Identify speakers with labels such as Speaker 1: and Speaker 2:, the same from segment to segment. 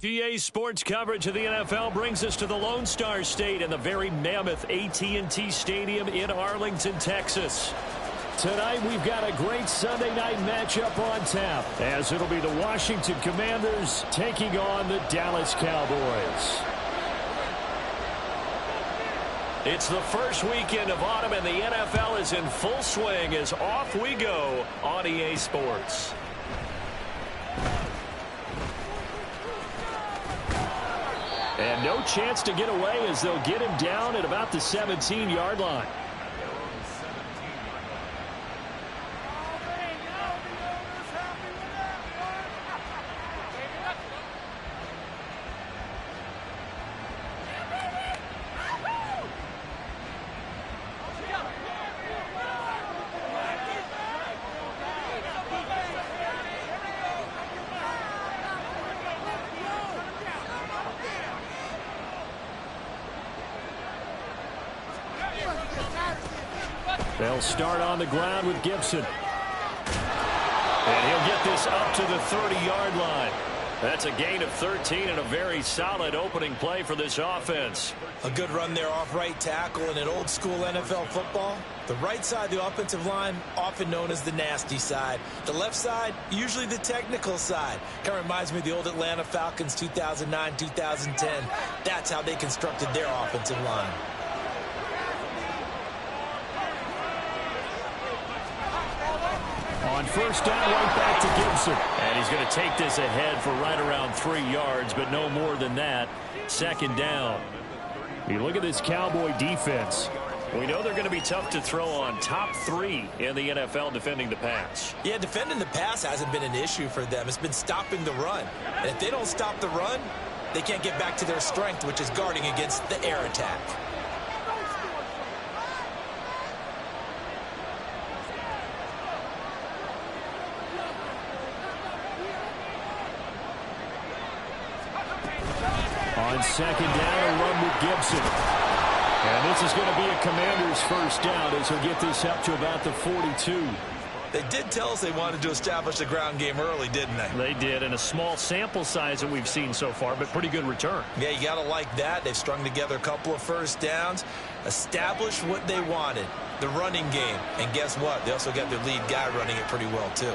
Speaker 1: GA Sports coverage of the NFL brings us to the Lone Star State and the very mammoth AT&T Stadium in Arlington, Texas. Tonight, we've got a great Sunday night matchup on tap, as it'll be the Washington Commanders taking on the Dallas Cowboys. It's the first weekend of autumn, and the NFL is in full swing as off we go on EA Sports. And no chance to get away as they'll get him down at about the 17-yard line. They'll start on the ground with Gibson. And he'll get this up to the 30-yard line. That's a gain of 13 and a very solid opening play for this offense.
Speaker 2: A good run there off right tackle in an old-school NFL football. The right side of the offensive line, often known as the nasty side. The left side, usually the technical side. Kind of reminds me of the old Atlanta Falcons 2009-2010. That's how they constructed their offensive line.
Speaker 1: On first down, right back to Gibson. And he's going to take this ahead for right around 3 yards, but no more than that. Second down. You look at this Cowboy defense. We know they're going to be tough to throw on. Top 3 in the NFL defending the pass.
Speaker 2: Yeah, defending the pass hasn't been an issue for them. It's been stopping the run. And if they don't stop the run, they can't get back to their strength, which is guarding against the air attack.
Speaker 1: On second down, a run with Gibson. And this is going to be a Commander's first down as he'll get this up to about the 42.
Speaker 2: They did tell us they wanted to establish the ground game early, didn't they?
Speaker 1: They did, and a small sample size that we've seen so far, but pretty good return.
Speaker 2: Yeah, you got to like that. They've strung together a couple of first downs, established what they wanted, the running game. And guess what? They also got their lead guy running it pretty well, too.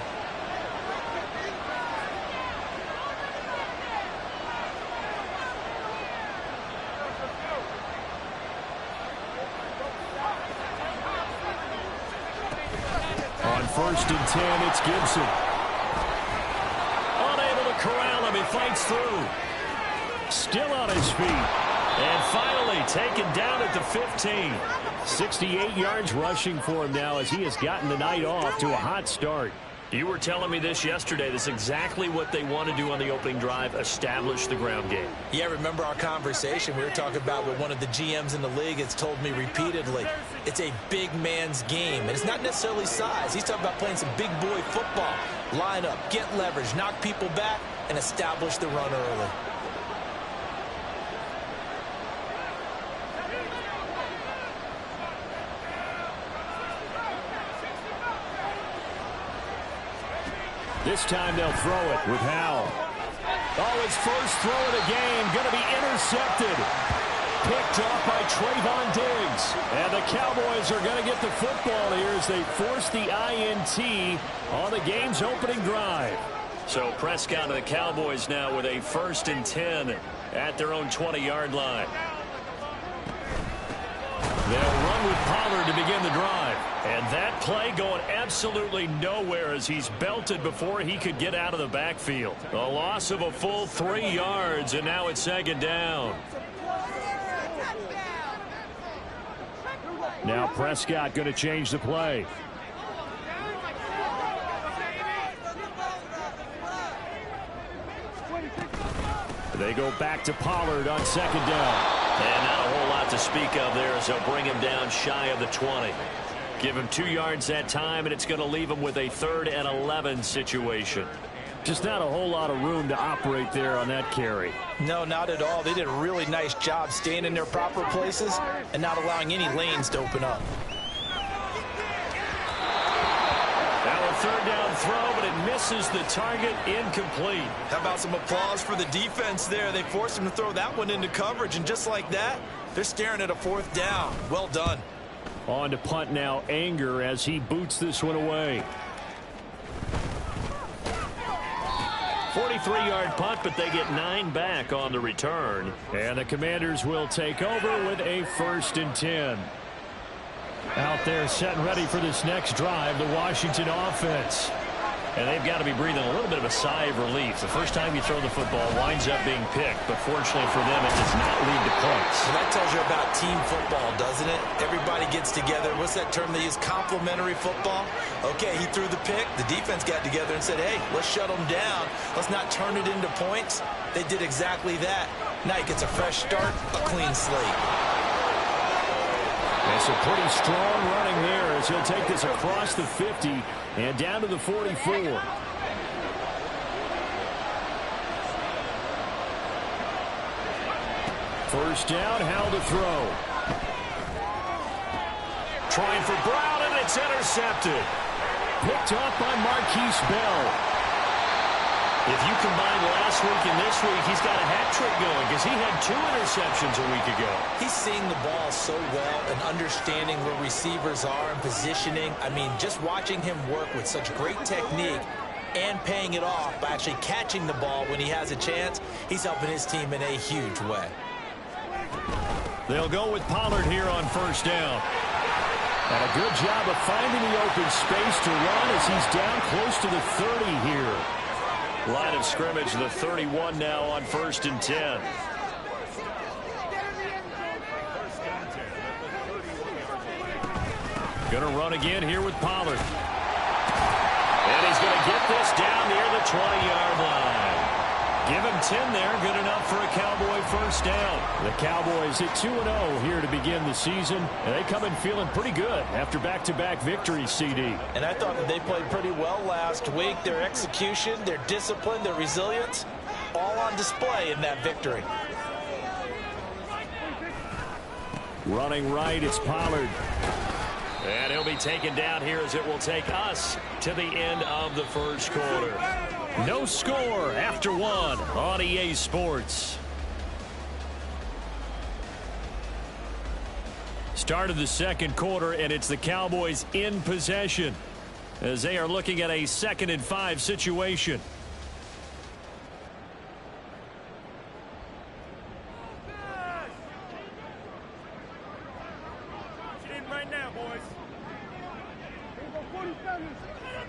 Speaker 1: First and 10, it's Gibson. Unable to corral him, he fights through. Still on his feet. And finally taken down at the 15. 68 yards rushing for him now as he has gotten the night off to a hot start. You were telling me this yesterday. This is exactly what they want to do on the opening drive, establish the ground game.
Speaker 2: Yeah, remember our conversation we were talking about with one of the GMs in the league has told me repeatedly, it's a big man's game. And it's not necessarily size. He's talking about playing some big boy football. Line up, get leverage, knock people back, and establish the run early.
Speaker 1: This time they'll throw it with Howell. Oh, his first throw of the game going to be intercepted. Picked off by Trayvon Diggs. And the Cowboys are going to get the football here as they force the INT on the game's opening drive. So Prescott and the Cowboys now with a first and 10 at their own 20-yard line. They'll run with Pollard to begin the drive. And that play going absolutely nowhere as he's belted before he could get out of the backfield. A loss of a full 3 yards, and now it's second down. Now Prescott going to change the play. They go back to Pollard on second down. And not a whole lot to speak of there as they'll bring him down shy of the 20. Give him 2 yards that time, and it's going to leave him with a 3rd and 11 situation. Just not a whole lot of room to operate there on that carry.
Speaker 2: No, not at all. They did a really nice job staying in their proper places and not allowing any lanes to open up.
Speaker 1: That will third down throw, but it misses the target, incomplete.
Speaker 2: How about some applause for the defense there? They forced him to throw that one into coverage, and just like that, they're staring at a fourth down. Well done.
Speaker 1: On to punt now, Anger, as he boots this one away. 43-yard punt, but they get 9 back on the return. And the Commanders will take over with a 1st and 10. Out there set and ready for this next drive, the Washington offense. And they've got to be breathing a little bit of a sigh of relief. The first time you throw the football winds up being picked, but fortunately for them, it does not lead to points.
Speaker 2: Well, that tells you about team football, doesn't it? Everybody gets together. What's that term they use? Complementary football? Okay, he threw the pick. The defense got together and said, hey, let's shut them down. Let's not turn it into points. They did exactly that. Now he gets a fresh start, a clean slate.
Speaker 1: It's a pretty strong running there as he'll take this across the 50 and down to the 44. First down, Howell to throw. Trying for Brown, and it's intercepted. Picked up by Marquise Bell. If you combine last week and this week, he's got a hat trick going because he had 2 interceptions a week ago.
Speaker 2: He's seeing the ball so well and understanding where receivers are and positioning. I mean, just watching him work with such great technique and paying it off by actually catching the ball when he has a chance, he's helping his team in a huge way.
Speaker 1: They'll go with Pollard here on first down. And a good job of finding the open space to run as he's down close to the 30 here. Line of scrimmage, the 31 now on 1st and 10. Going to run again here with Pollard. And he's going to get this down near the 20-yard line. Give him 10 there, good enough for a Cowboy first down. The Cowboys at 2-0 here to begin the season, and they come in feeling pretty good after back-to-back victories, CD.
Speaker 2: And I thought that they played pretty well last week. Their execution, their discipline, their resilience, all on display in that victory.
Speaker 1: Running right, it's Pollard. And he'll be taken down here as it will take us to the end of the first quarter. No score after 1 on EA Sports. Start of the second quarter, and it's the Cowboys in possession as they are looking at a 2nd and 5 situation.
Speaker 3: Right now, boys.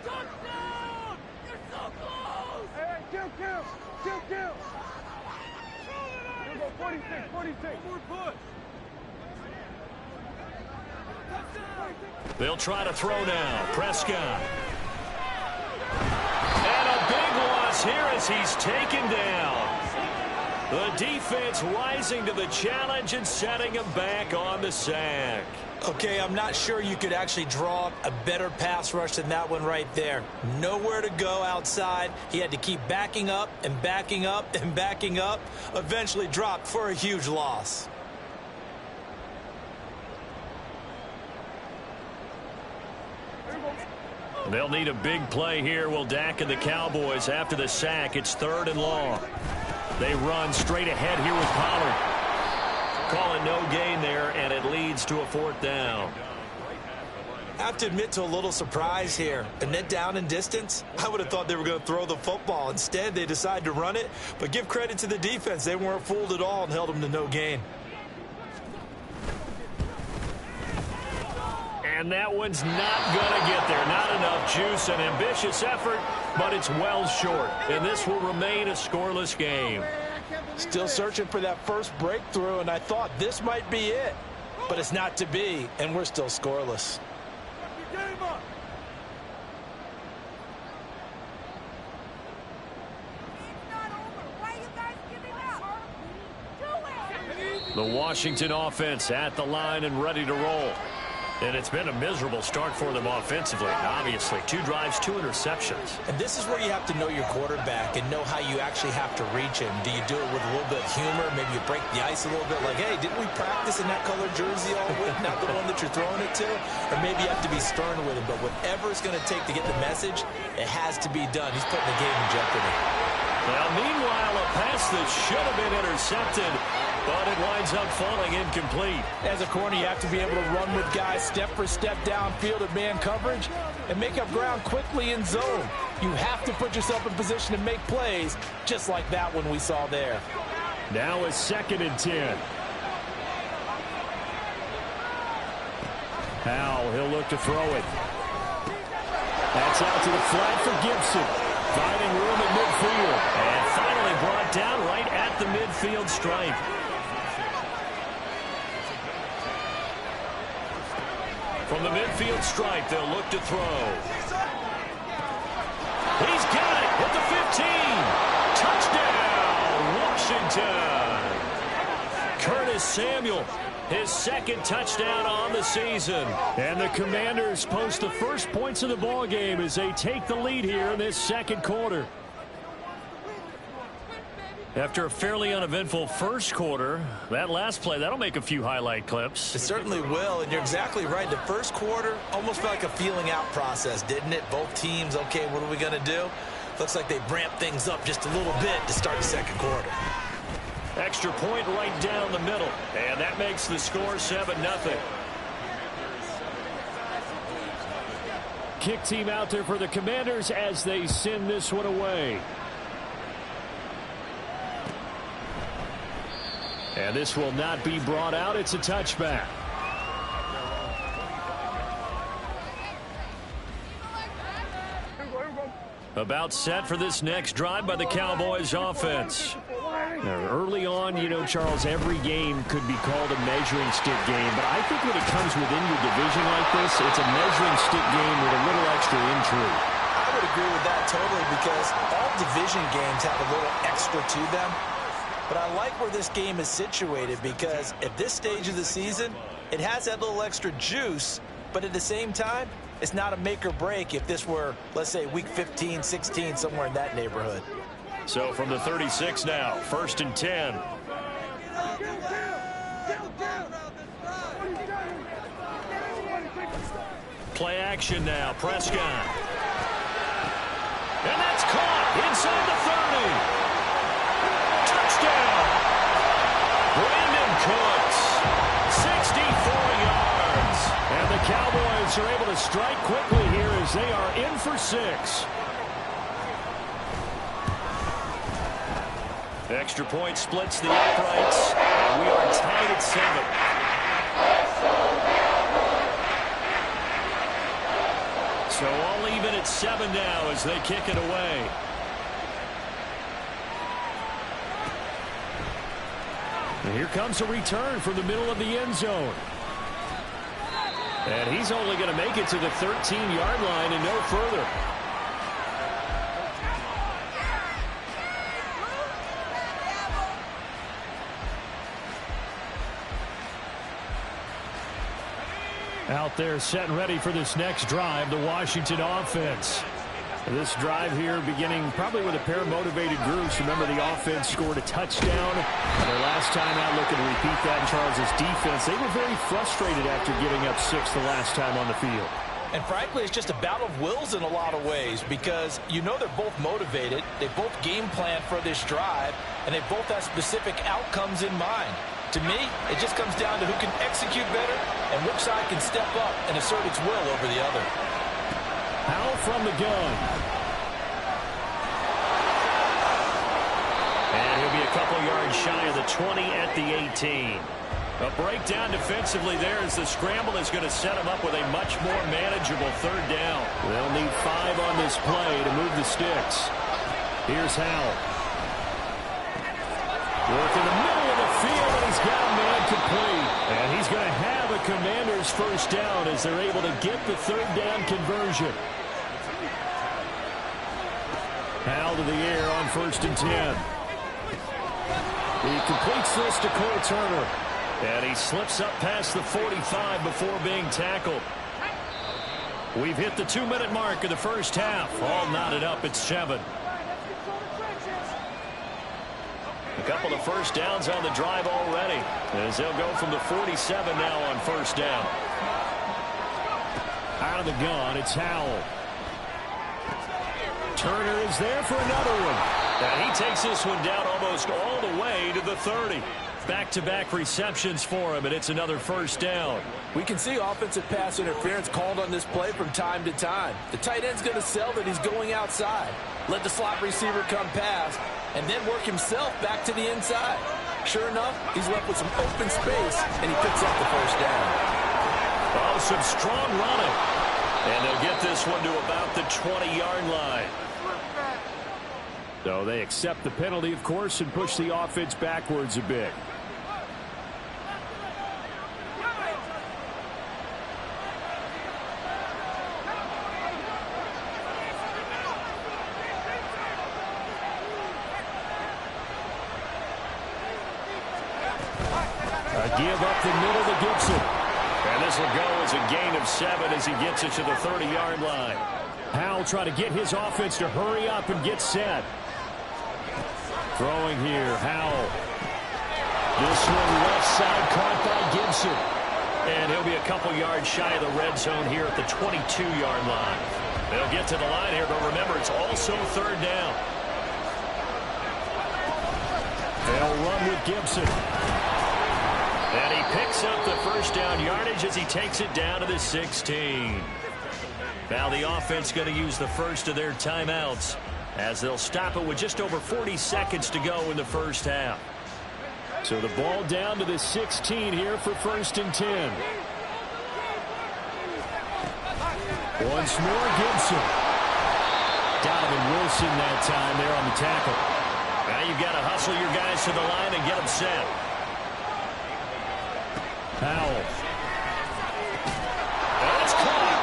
Speaker 3: Touchdown! You're so close! Hey, kill! Here we go, 46. One more push.
Speaker 1: They'll try to throw now. Prescott. And a big loss here as he's taken down. The defense rising to the challenge and setting him back on the sack.
Speaker 2: Okay, I'm not sure you could actually draw up a better pass rush than that one right there. Nowhere to go outside. He had to keep backing up and backing up and backing up. Eventually dropped for a huge loss.
Speaker 1: They'll need a big play here. Will Dak and the Cowboys after the sack. It's 3rd and long. They run straight ahead here with Pollard. Calling no gain there, and it leads to a 4th down.
Speaker 2: I have to admit to a little surprise here. A net down in distance? I would have thought they were going to throw the football. Instead, they decided to run it. But give credit to the defense. They weren't fooled at all and held them to no gain.
Speaker 1: And that one's not going to get there. Not enough juice. An ambitious effort, but it's well short. And this will remain a scoreless game.
Speaker 2: Still searching for that first breakthrough, and I thought this might be it. But it's not to be, and we're still scoreless.
Speaker 1: The Washington offense at the line and ready to roll. And it's been a miserable start for them offensively. Obviously, 2 drives, 2 interceptions.
Speaker 2: And this is where you have to know your quarterback and know how you actually have to reach him. Do you do it with a little bit of humor? Maybe you break the ice a little bit like, hey, didn't we practice in that colored jersey all week? Not the one that you're throwing it to? Or maybe you have to be stern with him. But whatever it's going to take to get the message, it has to be done. He's putting the game in jeopardy.
Speaker 1: Now, meanwhile, a pass that should have been intercepted, but it winds up falling incomplete.
Speaker 2: As a corner, you have to be able to run with guys step for step downfield at man coverage and make up ground quickly in zone. You have to put yourself in position to make plays, just like that one we saw there.
Speaker 1: Now a 2nd and 10. Howell, he'll look to throw it. That's out to the flat for Gibson. Finding room at midfield. And finally brought down right at the midfield stripe. From the midfield stripe, they'll look to throw. He's got it at the 15. Touchdown, Washington. Curtis Samuel, his 2nd touchdown on the season. And the Commanders post the first points of the ball game as they take the lead here in this 2nd quarter. After a fairly uneventful first quarter, that last play, that'll make a few highlight clips.
Speaker 2: It certainly will, and you're exactly right. The first quarter almost felt like a feeling out process, didn't it? Both teams, okay, what are we going to do? Looks like they ramped things up just a little bit to start the 2nd quarter.
Speaker 1: Extra point right down the middle, and that makes the score 7-0. Kick team out there for the Commanders as they send this one away. And this will not be brought out. It's a touchback. About set for this next drive by the Cowboys offense. Now, early on, you know, Charles, every game could be called a measuring stick game. But I think when it comes within your division like this, it's a measuring stick game with a little extra intrigue.
Speaker 2: I would agree with that totally because all division games have a little extra to them. But I like where this game is situated because at this stage of the season, it has that little extra juice, but at the same time, it's not a make or break if this were, let's say, week 15, 16, somewhere in that neighborhood.
Speaker 1: So from the 36 now, 1st and 10. Play action now, Prescott. And that's caught inside the 30. Touchdown! Brandon Cooks, 64 yards. And the Cowboys are able to strike quickly here as they are in for 6. Extra point splits the uprights, and we are tied at 7. So all even at 7 now as they kick it away. And here comes a return from the middle of the end zone. And he's only going to make it to the 13-yard line and no further. Out there set and ready for this next drive, the Washington offense. This drive here beginning probably with a pair of motivated groups. Remember, the offense scored a touchdown. And their last time out, looking to repeat that in Charles's defense. They were very frustrated after giving up 6 the last time on the field.
Speaker 2: And frankly, it's just a battle of wills in a lot of ways because you know they're both motivated. They both game plan for this drive, and they both have specific outcomes in mind. To me, it just comes down to who can execute better and which side can step up and assert its will over the other.
Speaker 1: Howell from the gun. And he'll be a couple yards shy of the 20 at the 18. A breakdown defensively there as the scramble is going to set him up with a much more manageable 3rd down. They'll need 5 on this play to move the sticks. Here's Howell. Work in the middle of the field, and he's got a man complete. And he's going to have a Commander's 1st down as they're able to get the 3rd down conversion. Howell to the air on 1st and 10. He completes this to Cole Turner. And he slips up past the 45 before being tackled. We've hit the 2-minute mark of the first half. All knotted up at 7. A couple of first downs on the drive already, as they'll go from the 47 now on first down. Out of the gun, it's Howell. Turner is there for another one. And he takes this one down almost all the way to the 30. Back-to-back receptions for him, and it's another first down.
Speaker 2: We can see offensive pass interference called on this play from time to time. The tight end's going to sell that he's going outside. Let the slot receiver come past, and then work himself back to the inside. Sure enough, he's left with some open space, and he picks up the first down.
Speaker 1: Oh, some strong running. And they'll get this one to about the 20-yard line. So they accept the penalty, of course, and push the offense backwards a bit. A give up the middle to Gibson. And this will go as a gain of 7 as he gets it to the 30-yard line. Howell trying to get his offense to hurry up and get set. Throwing here, Howell. This one left side caught by Gibson. And he'll be a couple yards shy of the red zone here at the 22-yard line. They'll get to the line here, but remember, it's also third down. They'll run with Gibson. And he picks up the first down yardage as he takes it down to the 16. Now the offense going to use the first of their timeouts, as they'll stop it with just over 40 seconds to go in the first half. So the ball down to the 16 here for 1st and 10. Once more, Gibson. Donovan Wilson that time there on the tackle. Now you've got to hustle your guys to the line and get them set. Howell. That's caught.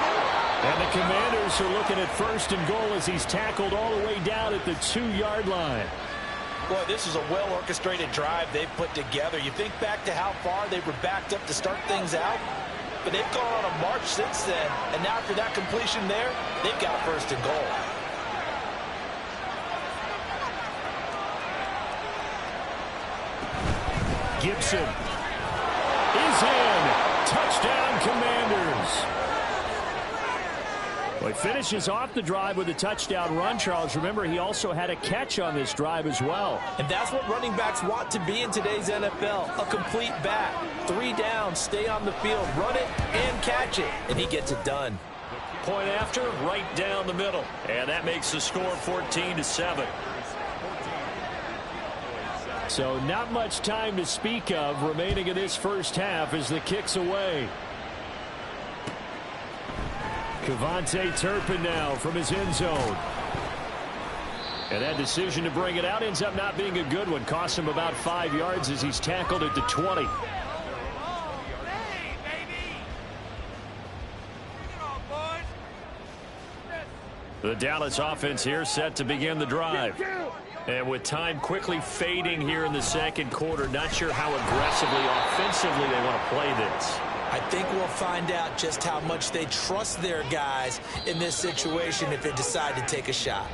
Speaker 1: And the Commanders are looking at 1st and goal as he's tackled all the way down at the 2-yard line.
Speaker 2: Boy, this is a well-orchestrated drive they've put together. You think back to how far they were backed up to start things out, but they've gone on a march since then, and now after that completion there, they've got a 1st and goal.
Speaker 1: Gibson is in. Touchdown, Commanders. Well, he finishes off the drive with a touchdown run, Charles. Remember, he also had a catch on this drive as well.
Speaker 2: And that's what running backs want to be in today's NFL, a complete back. 3 down, stay on the field, run it, and catch it. And he gets it done.
Speaker 1: Point after, right down the middle. And that makes the score 14-7. So not much time to speak of remaining in this first half as the kick's away. Kevontae Turpin now from his end zone. And that decision to bring it out ends up not being a good one. Costs him about 5 yards as he's tackled at the 20. The Dallas offense here set to begin the drive. And with time quickly fading here in the second quarter, not sure how aggressively, offensively they want to play this.
Speaker 2: I think we'll find out just how much they trust their guys in this situation if they decide to take a shot.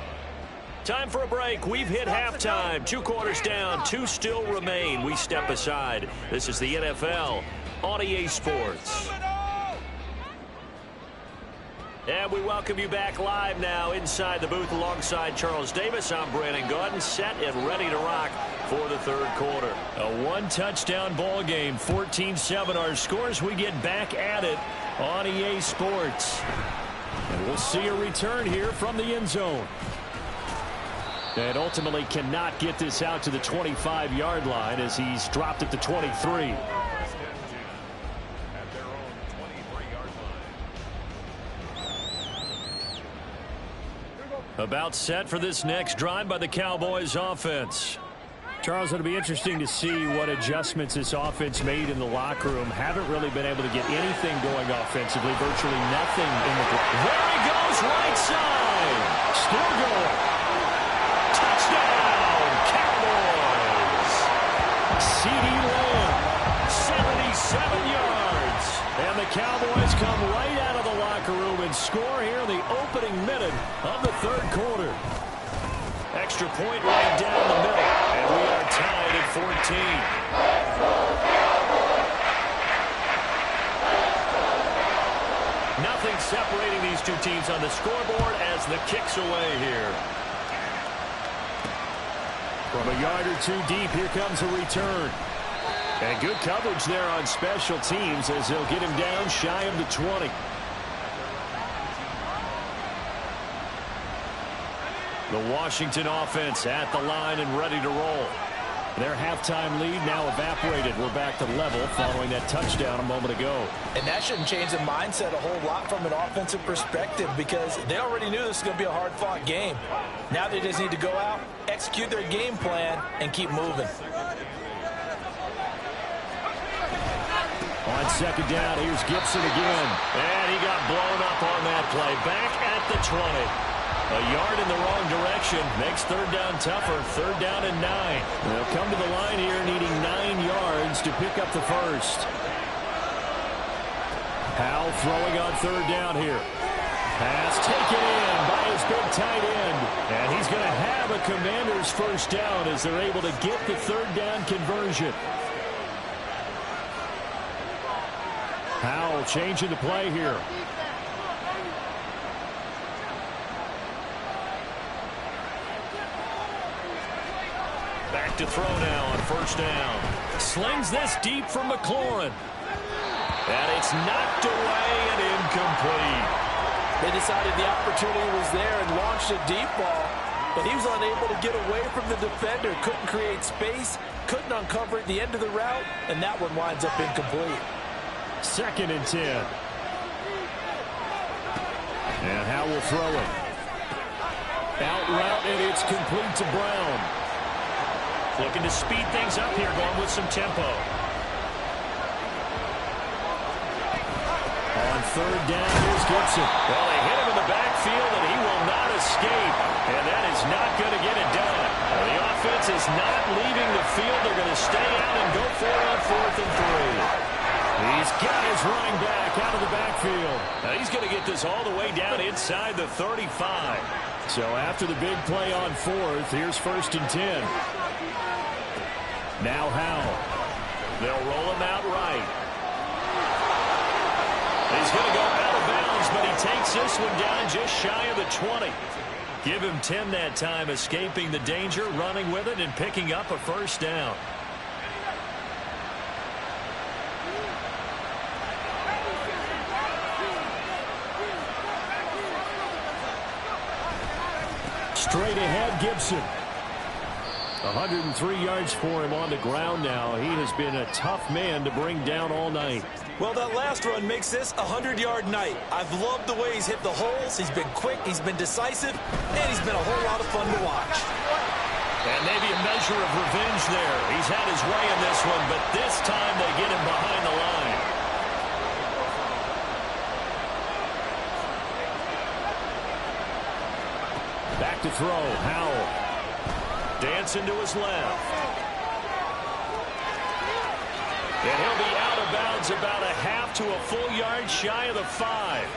Speaker 1: Time for a break. We've hit halftime. 2 quarters down, 2 still remain. We step aside. This is the NFL on EA Sports. And we welcome you back live now inside the booth alongside Charles Davis. I'm Brandon Gaudin, set and ready to rock for the third quarter. A 1-touchdown ball game, 14-7 our scores. We get back at it on EA Sports. And we'll see a return here from the end zone. And ultimately cannot get this out to the 25-yard line as he's dropped at the 23. About set for this next drive by the Cowboys offense. Charles, it'll be interesting to see what adjustments this offense made in the locker room. Haven't really been able to get anything going offensively. Virtually nothing in the... There he goes, right side. Still going. Touchdown, Cowboys. CeeDee Lamb, Cowboys come right out of the locker room and score here in the opening minute of the third quarter. Extra point right down the middle, and we are tied at 14. Nothing separating these two teams on the scoreboard as the kick's away here. From a yard or two deep, here comes a return. And good coverage there on special teams as they'll get him down shy of the 20. The Washington offense at the line and ready to roll. Their halftime lead now evaporated. We're back to level following that touchdown a moment ago.
Speaker 2: And that shouldn't change the mindset a whole lot from an offensive perspective because they already knew this was going to be a hard-fought game. Now they just need to go out, execute their game plan, and keep moving.
Speaker 1: On second down, here's Gibson again. And he got blown up on that play. Back at the 20. A yard in the wrong direction. Makes third down tougher. Third down and 9. They'll come to the line here needing 9 yards to pick up the first. Howell throwing on third down here. Pass taken in by his big tight end. And he's going to have a Commander's first down as they're able to get the third down conversion. Howell changing the play here. Back to throw now on first down. Slings this deep from McLaurin. And it's knocked away and incomplete.
Speaker 2: They decided the opportunity was there and launched a deep ball, but he was unable to get away from the defender. Couldn't create space, couldn't uncover at the end of the route, and that one winds up incomplete.
Speaker 1: Second and 10. And Howell will throw it. Out route, and it's complete to Brown. Looking to speed things up here, going with some tempo. On third down, here's Gibson. Well, they hit him in the backfield, and he will not escape. And that is not going to get it done. The offense is not leaving the field. They're going to stay out and go for it on 4th and 3. He's got his running back out of the backfield. Now he's going to get this all the way down inside the 35. So after the big play on 4th, here's 1st and 10. Now Howell. They'll roll him out right. He's going to go out of bounds, but he takes this one down just shy of the 20. Give him 10 that time, escaping the danger, running with it, and picking up a first down. Straight ahead, Gibson. 103 yards for him on the ground now. He has been a tough man to bring down all night.
Speaker 2: Well, that last run makes this a 100-yard night. I've loved the way he's hit the holes. He's been quick, he's been decisive, and he's been a whole lot of fun to watch.
Speaker 1: And maybe a measure of revenge there. He's had his way in this one, but this time they get him behind the line. Back to throw, Howell. Dancing to his left. And he'll be out of bounds about a half to a full yard shy of the 5.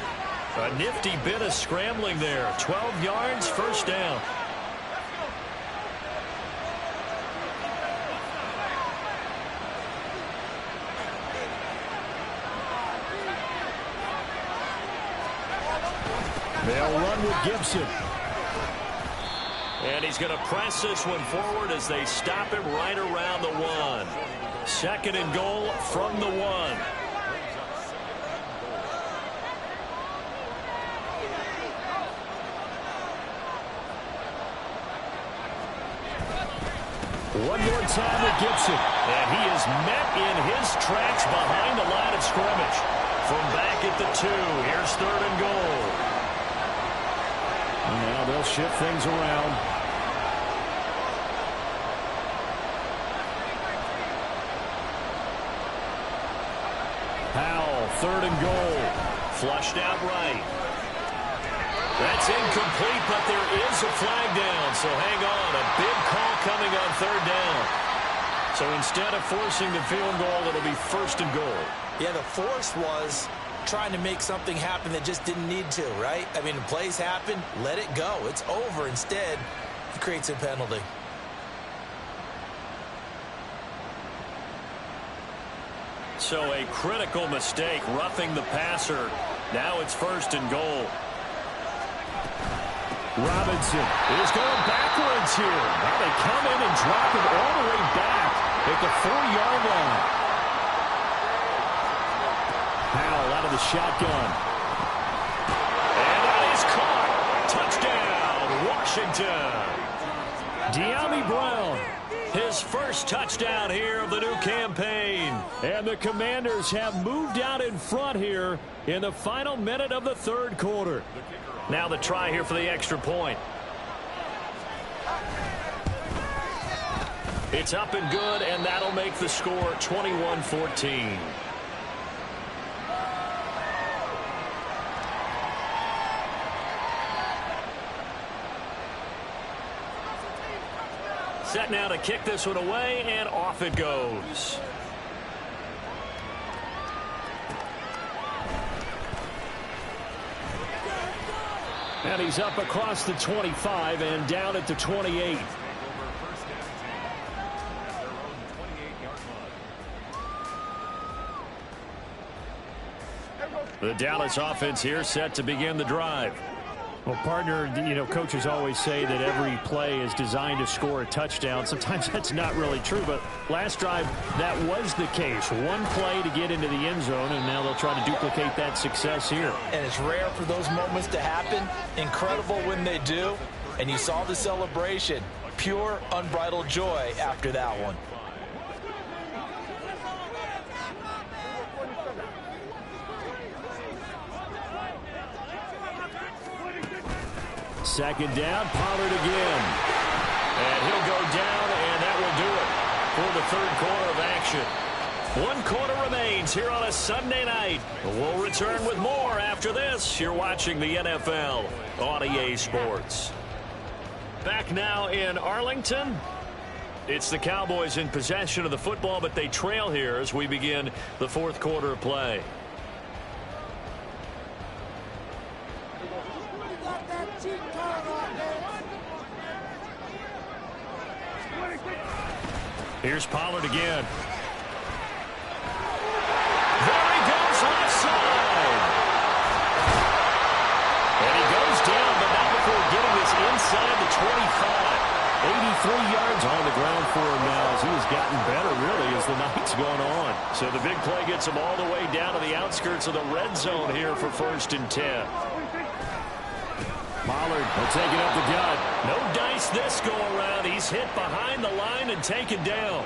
Speaker 1: A nifty bit of scrambling there. 12 yards, first down. They'll run with Gibson. And he's going to press this one forward as they stop him right around the 1. Second and goal from the 1. One more time with Gibson. And he is met in his tracks behind the line of scrimmage. From back at the 2, here's third and goal. Now they'll shift things around. Howell, third and goal. Flushed out right. That's incomplete, but there is a flag down, so hang on. A big call coming on third down. So instead of forcing the field goal, it'll be 1st and goal.
Speaker 2: Yeah, the force was trying to make something happen that just didn't need to, right? I mean, plays happen, let it go. It's over. Instead, it creates a penalty.
Speaker 1: So a critical mistake, roughing the passer. Now it's 1st and goal. Robinson is going backwards here. Now they come in and drop it all the way back at the 4-yard line. Powell out of the shotgun. And that is caught. Touchdown, Washington. De'Ami Brown, his first touchdown here of the new campaign. And the Commanders have moved out in front here in the final minute of the 3rd quarter. Now the try here for the extra point. It's up and good, and that'll make the score 21-14. Set now to kick this one away, and off it goes. And he's up across the 25 and down at the 28. The Dallas offense here set to begin the drive. Well, partner, you know, coaches always say that every play is designed to score a touchdown. Sometimes that's not really true, but last drive, that was the case. One play to get into the end zone, and now they'll try to duplicate that success here.
Speaker 2: And it's rare for those moments to happen. Incredible when they do. And you saw the celebration. Pure, unbridled joy after that one.
Speaker 1: Second down, Pollard again. And he'll go down, and that will do it for the 3rd quarter of action. 1 quarter remains here on a Sunday night. We'll return with more after this. You're watching the NFL on EA Sports. Back now in Arlington. It's the Cowboys in possession of the football, but they trail here as we begin the 4th quarter of play. Here's Pollard again. There he goes, left side. And he goes down, but not before getting this inside the 25. 83 yards on the ground for him now as he has gotten better, really, as the night's gone on. So the big play gets him all the way down to the outskirts of the red zone here for 1st and 10. Pollard will take it up the gut. No dice this go around. He's hit behind the line and taken down.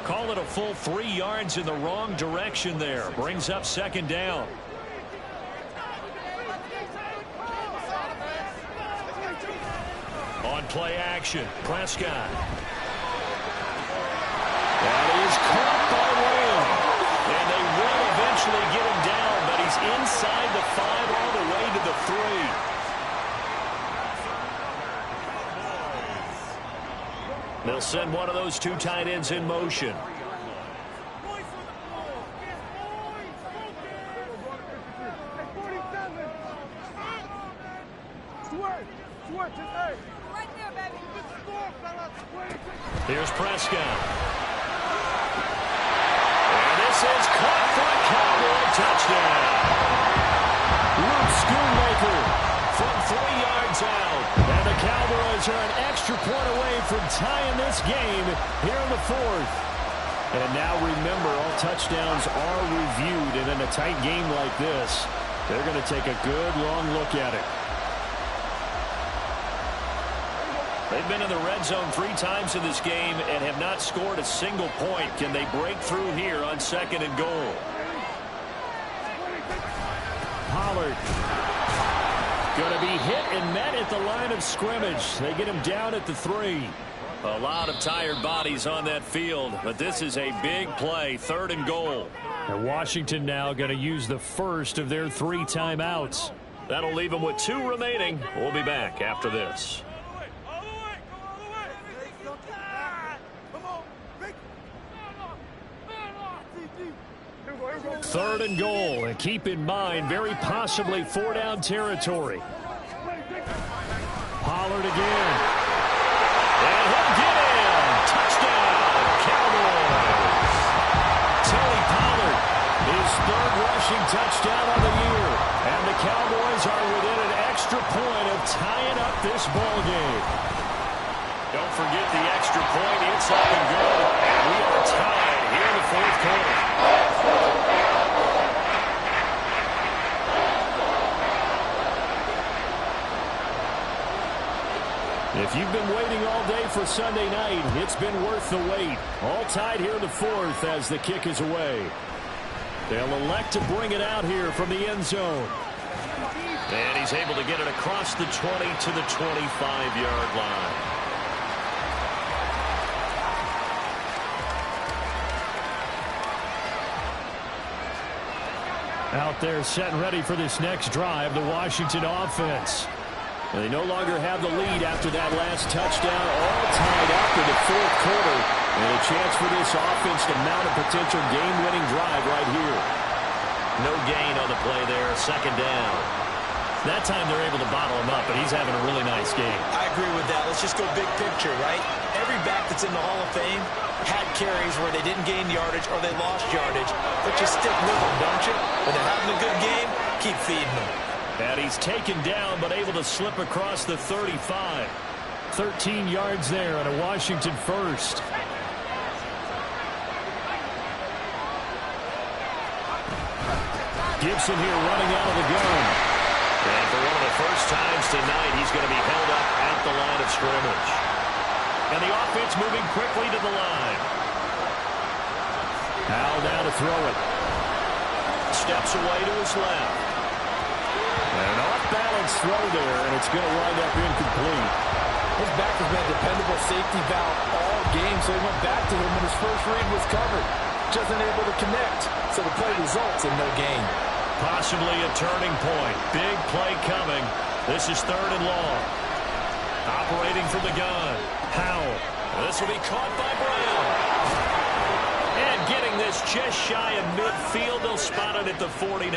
Speaker 1: Call it a full 3 yards in the wrong direction there. Brings up 2nd down. On play action, Prescott. That is caught by Lamb. And they will eventually get him down, but he's inside the 5 all the way to the 3. They'll send one of those 2 tight ends in motion. Here's Prescott. And this is caught for a Cowboy touchdown. Luke Schoonmaker from 3 yards out. And the Cowboys are an extra point away from tying this game here in the 4th. And now remember, all touchdowns are reviewed. And in a tight game like this, they're going to take a good long look at it. They've been in the red zone 3 times in this game and have not scored a single point. Can they break through here on 2nd and goal? Pollard going to be hit and met at the line of scrimmage. They get him down at the 3. A lot of tired bodies on that field, but this is a big play, 3rd and goal. And Washington now going to use the first of their 3 timeouts. That'll leave them with 2 remaining. We'll be back after this. Third and goal, and keep in mind, very possibly 4-down territory. Pollard again. And he'll get in. Touchdown, Cowboys. Tony Pollard, his third rushing touchdown of the year. And the Cowboys are within an extra point of tying up this ball game. Don't forget the extra point. It's up and good. And we are tied here in the fourth quarter. If you've been waiting all day for Sunday night, it's been worth the wait. All tied here in the fourth as the kick is away. They'll elect to bring it out here from the end zone. And he's able to get it across the 20 to the 25-yard line. Out there set and ready for this next drive, the Washington offense. And they no longer have the lead after that last touchdown, all tied up in the fourth quarter. And a chance for this offense to mount a potential game-winning drive right here. No gain on the play there, second down. That time they're able to bottle him up, but he's having a really nice game.
Speaker 2: I agree with that. Let's just go big picture, right? Every back that's in the Hall of Fame had carries where they didn't gain yardage or they lost yardage, but you stick with them, don't you? When they're having a good game, keep feeding them.
Speaker 1: And he's taken down, but able to slip across the 35. 13 yards there and a Washington first. Gibson here running out of the gun. And for one of the first times tonight, he's going to be held up at the line of scrimmage. And the offense moving quickly to the line. Howell now to throw it. Steps away to his left. And an off-balance throw there, and it's going to wind up incomplete.
Speaker 4: His back has been a dependable safety valve all game, so he went back to him when his first read was covered. Just unable to connect, so the play results in no gain.
Speaker 1: Possibly a turning point. Big play coming. This is third and long. Operating from the gun. Howell. This will be caught by Brown. And getting this just shy of midfield. They'll spot it at the 49.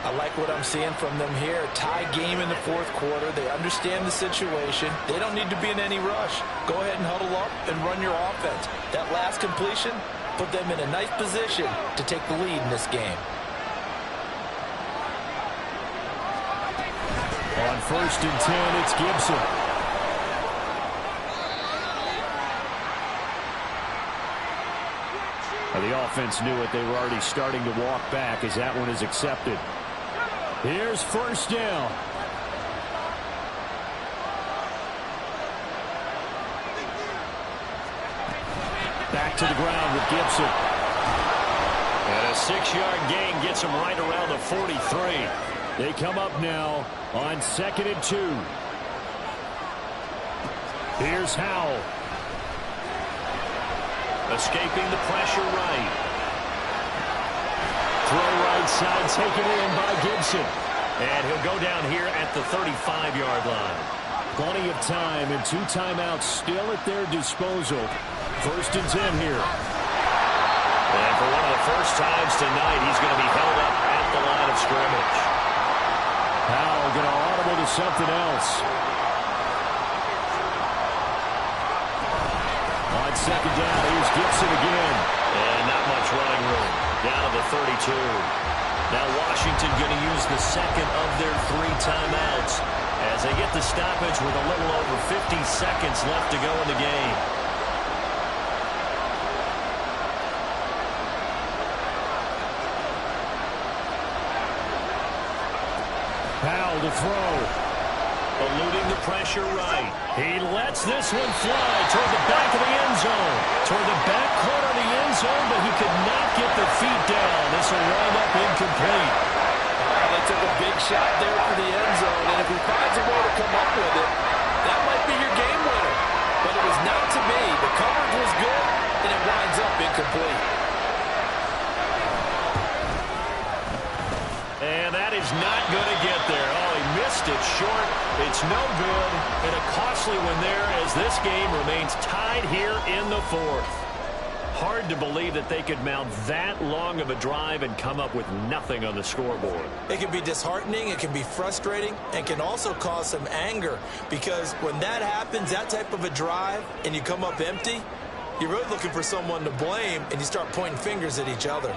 Speaker 4: I like what I'm seeing from them here. Tie game in the fourth quarter. They understand the situation. They don't need to be in any rush. Go ahead and huddle up and run your offense. That last completion put them in a nice position to take the lead in this game.
Speaker 1: On first and 10, it's Gibson. The offense knew it. They were already starting to walk back as that one is accepted. Here's first down. Back to the ground with Gibson. And a 6-yard gain gets him right around the 43. They come up now on second and 2. Here's Howell. Escaping the pressure right. Throw right side taken in by Gibson. And he'll go down here at the 35-yard line. Plenty of time and 2 timeouts still at their disposal. First and 10 here. And for one of the first times tonight, he's going to be held up at the line of scrimmage. Howell going to audible to something else. On second down, here's Gibson again. And not much running room. Down to the 32. Now Washington going to use the second of their 3 timeouts as they get the stoppage with a little over 50 seconds left to go in the game. Powell to throw. Eluding the pressure right. He lets this one fly toward the back of the end zone. Toward the back corner of the end zone, but he could not get the feet down. This will wind up incomplete.
Speaker 4: They took a big shot there for the end zone, and if he finds a way to come up with it, that might be your game winner. But it was not to be. The coverage was good, and it winds up incomplete.
Speaker 1: And that is not going to get there. Oh, he missed it short. It's no good. And a costly one there as this game remains tied here in the fourth. Hard to believe that they could mount that long of a drive and come up with nothing on the scoreboard.
Speaker 2: It can be disheartening, it can be frustrating, and can also cause some anger, because when that happens, that type of a drive, and you come up empty, you're really looking for someone to blame, and you start pointing fingers at each other.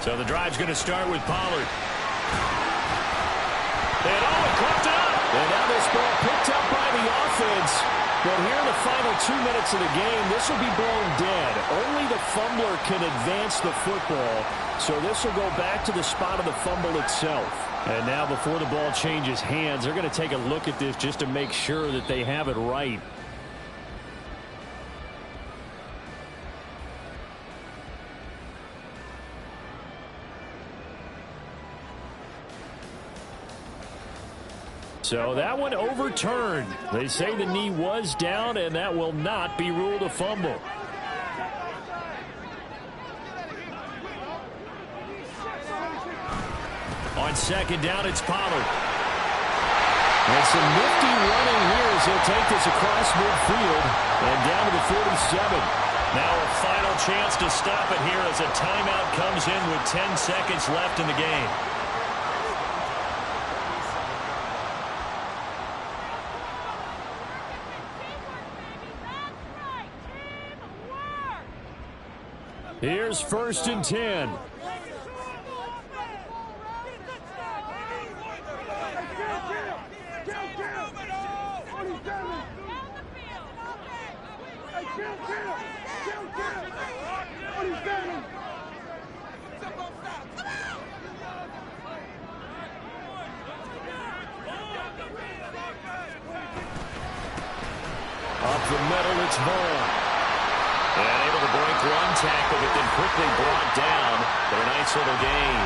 Speaker 1: So the drive's going to start with Pollard. And he caught it up. And now this ball picked up by the offense. But here in the final 2 minutes of the game, this will be blown dead. Only the fumbler can advance the football. So this will go back to the spot of the fumble itself. And now before the ball changes hands, they're going to take a look at this just to make sure that they have it right. So that one overturned. They say the knee was down, and that will not be ruled a fumble. On second down, it's Pollard. And some nifty running here as he'll take this across midfield and down to the 47. Now a final chance to stop it here as a timeout comes in with 10 seconds left in the game. Here's 1st and 10. Up the middle, it's Vaughn. And able to break one tackle, but then quickly brought down for a nice little gain.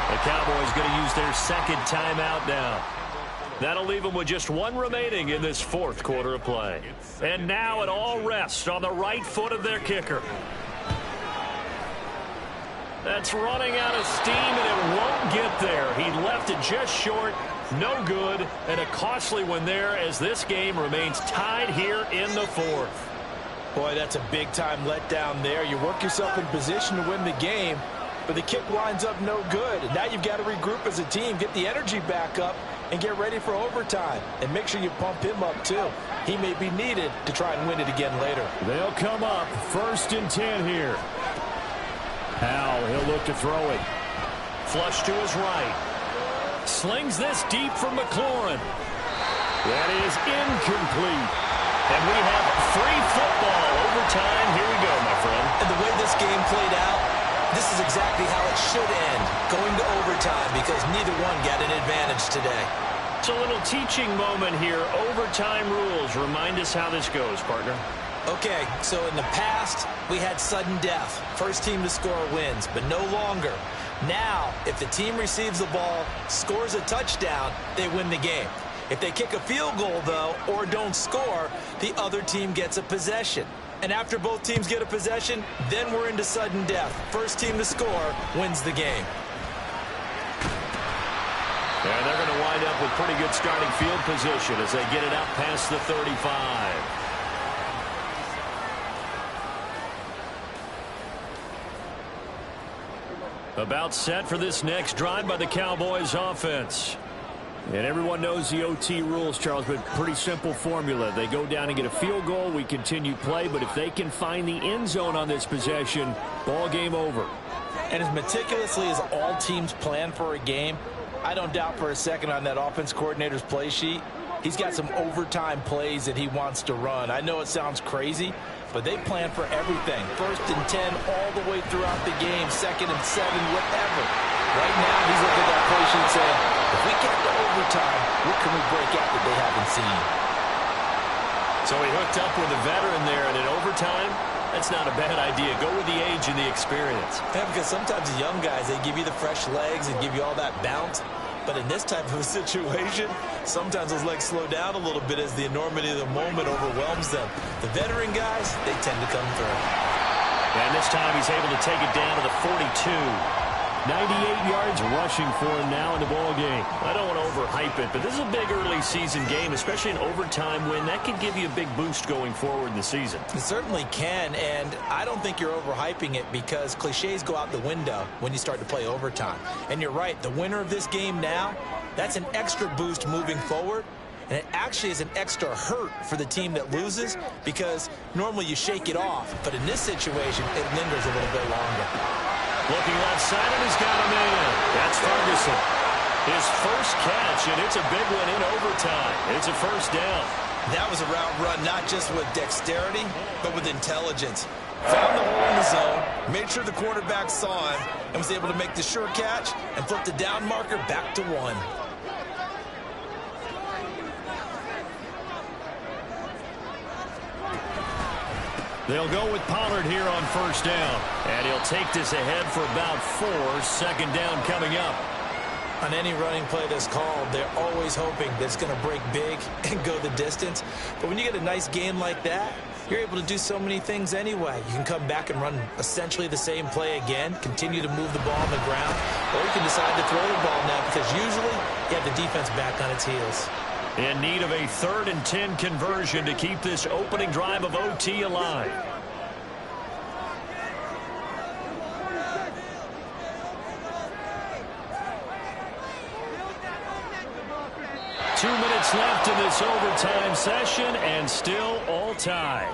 Speaker 1: The Cowboys going to use their second timeout now. That'll leave them with just one remaining in this 4th quarter of play. And now it all rests on the right foot of their kicker. That's running out of steam, and it won't get there. He left it just short. No good, and a costly one there as this game remains tied here in the 4th.
Speaker 2: Boy, that's a big-time letdown there. You work yourself in position to win the game, but the kick winds up no good. And now you've got to regroup as a team, get the energy back up, and get ready for overtime. And make sure you pump him up, too. He may be needed to try and win it again later.
Speaker 1: They'll come up 1st and 10 here. Howell, he'll look to throw it. Flush to his right. Slings this deep from McLaurin. That is incomplete. And we have free football overtime. Here we go, my friend.
Speaker 2: And the way this game played out, this is exactly how it should end, going to overtime, because neither one got an advantage today.
Speaker 1: It's a little teaching moment here. Overtime rules. Remind us how this goes, partner.
Speaker 2: Okay, so in the past, we had sudden death. First team to score wins, but no longer. Now, if the team receives the ball, scores a touchdown, they win the game. If they kick a field goal, though, or don't score, the other team gets a possession. And after both teams get a possession, then we're into sudden death. First team to score wins the game.
Speaker 1: And they're going to wind up with pretty good starting field position as they get it out past the 35. About set for this next drive by the Cowboys offense. And everyone knows the OT rules, Charles, but pretty simple formula. They go down and get a field goal, we continue play, but if they can find the end zone on this possession, ball game over.
Speaker 2: And as meticulously as all teams plan for a game, I don't doubt for a second on that offense coordinator's play sheet, he's got some overtime plays that he wants to run. I know it sounds crazy, but they plan for everything. 1st and 10 all the way throughout the game, 2nd and 7, whatever. Right now, he's looking at that play sheet saying, if we get to overtime, what can we break out that they haven't seen?
Speaker 1: So he hooked up with a veteran there, and in overtime, that's not a bad idea. Go with the age and the experience.
Speaker 2: Yeah, because sometimes the young guys, they give you the fresh legs and give you all that bounce. But in this type of a situation, sometimes those legs slow down a little bit as the enormity of the moment overwhelms them. The veteran guys, they tend to come through.
Speaker 1: And this time he's able to take it down to the 42. 98 yards rushing for him now in the ball game. I don't want to overhype it, but this is a big early season game, especially an overtime win. That could give you a big boost going forward in the season.
Speaker 2: It certainly can, and I don't think you're overhyping it because cliches go out the window when you start to play overtime. And you're right, the winner of this game now, that's an extra boost moving forward. And it actually is an extra hurt for the team that loses because normally you shake it off. But in this situation, it lingers a little bit longer.
Speaker 1: Looking left side, and he's got a man. That's Ferguson. His first catch, and it's a big one in overtime. It's a first down.
Speaker 2: That was a route run not just with dexterity, but with intelligence. Found the hole in the zone, made sure the quarterback saw him, and was able to make the sure catch and flip the down marker back to 1.
Speaker 1: They'll go with Pollard here on first down. And he'll take this ahead for about 4. Second down coming up.
Speaker 2: On any running play that's called, they're always hoping that it's going to break big and go the distance. But when you get a nice game like that, you're able to do so many things anyway. You can come back and run essentially the same play again, continue to move the ball on the ground, or you can decide to throw the ball now because usually you have the defense back on its heels.
Speaker 1: In need of a 3rd and 10 conversion to keep this opening drive of OT alive. Two minutes left in this overtime session, and still all tied.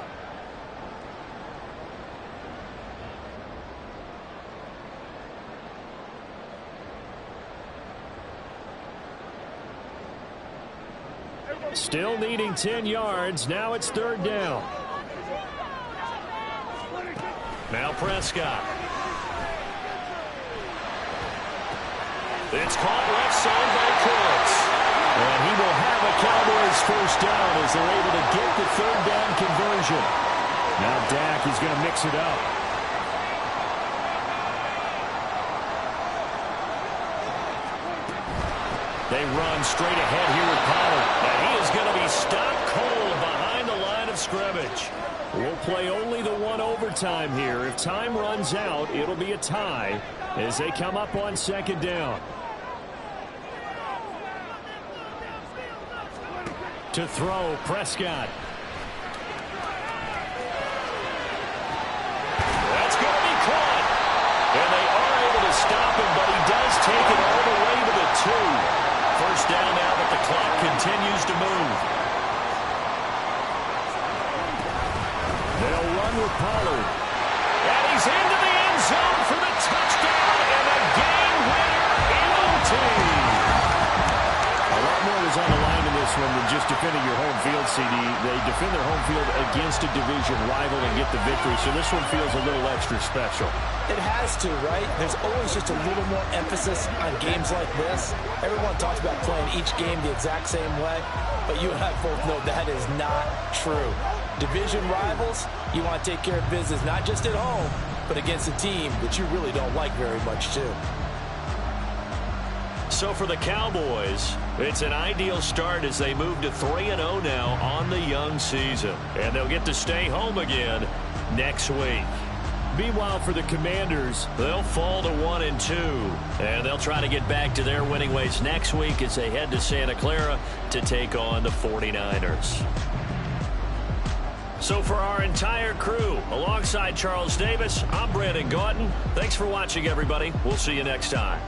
Speaker 1: Still needing 10 yards. Now it's 3rd down. Now Prescott. It's caught left side by Cooks. And he will have a Cowboys first down as they're able to get the 3rd down conversion. Now Dak, he's going to mix it up. They run straight ahead here with Pollard. And he is going to be stopped cold behind the line of scrimmage. We'll play only the 1 overtime here. If time runs out, it'll be a tie as they come up on 2nd down. To throw, Prescott. That's going to be caught. And they are able to stop him, but he does take it all the way to the 2. First down now, but the clock continues to move. They'll run with Pollard. And he's into the end zone for the touchdown and a game winner in OT. A lot more was on the line in this one than just defending your home field, CD. They defend their home field against a division rival and get the victory, so this one feels a little extra special.
Speaker 2: It has to, right? There's always just a little more emphasis on games like this. Everyone talks about playing each game the exact same way, but you and I both know that is not true. Division rivals, you want to take care of business not just at home, but against a team that you really don't like very much too.
Speaker 1: So for the Cowboys, it's an ideal start as they move to 3-0 now on the young season. And they'll get to stay home again next week. Meanwhile, for the Commanders, they'll fall to 1-2. And they'll try to get back to their winning ways next week as they head to Santa Clara to take on the 49ers. So for our entire crew, alongside Charles Davis, I'm Brandon Gautin. Thanks for watching, everybody. We'll see you next time.